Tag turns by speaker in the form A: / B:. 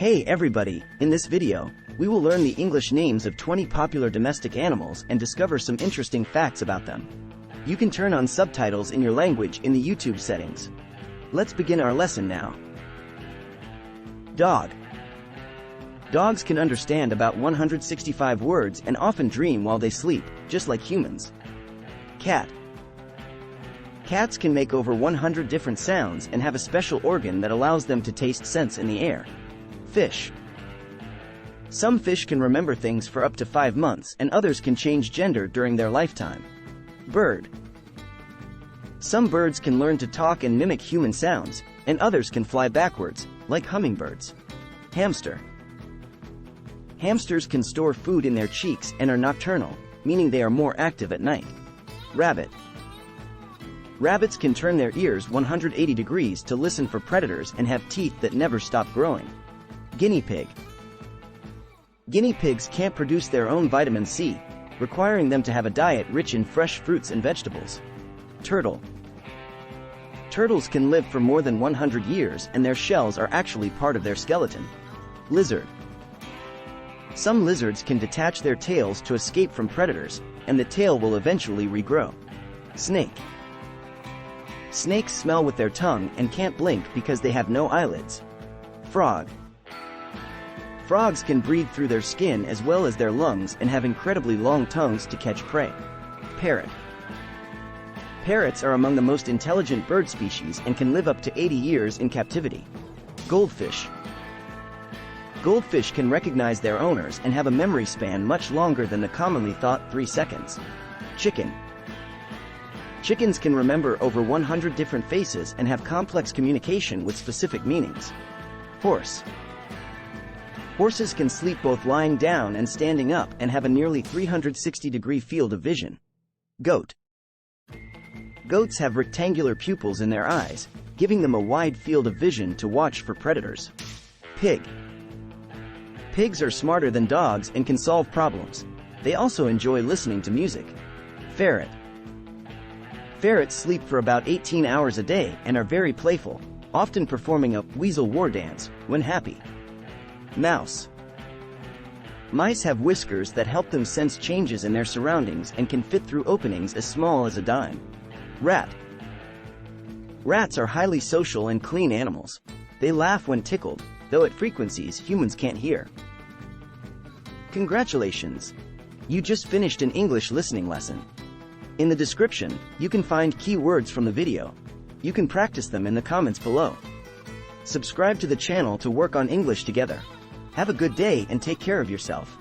A: Hey everybody, in this video, we will learn the English names of 20 popular domestic animals and discover some interesting facts about them. You can turn on subtitles in your language in the YouTube settings. Let's begin our lesson now. Dog. Dogs can understand about 165 words and often dream while they sleep, just like humans. Cat. Cats can make over 100 different sounds and have a special organ that allows them to taste scents in the air. Fish. Some fish can remember things for up to 5 months and others can change gender during their lifetime. Bird. Some birds can learn to talk and mimic human sounds, and others can fly backwards, like hummingbirds. Hamster. Hamsters can store food in their cheeks and are nocturnal, meaning they are more active at night. Rabbit. Rabbits can turn their ears 180 degrees to listen for predators and have teeth that never stop growing. Guinea pig. Guinea pigs can't produce their own vitamin C, requiring them to have a diet rich in fresh fruits and vegetables. Turtle. Turtles can live for more than 100 years and their shells are actually part of their skeleton. Lizard. Some lizards can detach their tails to escape from predators, and the tail will eventually regrow. Snake. Snakes smell with their tongue and can't blink because they have no eyelids. Frog. Frogs can breathe through their skin as well as their lungs and have incredibly long tongues to catch prey. Parrot. Parrots are among the most intelligent bird species and can live up to 80 years in captivity. Goldfish. Goldfish can recognize their owners and have a memory span much longer than the commonly thought 3 seconds. Chicken. Chickens can remember over 100 different faces and have complex communication with specific meanings. Horse. Horses can sleep both lying down and standing up and have a nearly 360-degree field of vision. Goat. Goats have rectangular pupils in their eyes, giving them a wide field of vision to watch for predators. Pig. Pigs are smarter than dogs and can solve problems. They also enjoy listening to music. Ferret. Ferrets sleep for about 18 hours a day and are very playful, often performing a weasel war dance when happy. Mouse. Mice have whiskers that help them sense changes in their surroundings and can fit through openings as small as a dime. Rat. Rats are highly social and clean animals. They laugh when tickled, though at frequencies humans can't hear. Congratulations! You just finished an English listening lesson. In the description, you can find key words from the video. You can practice them in the comments below. Subscribe to the channel to work on English together. Have a good day and take care of yourself.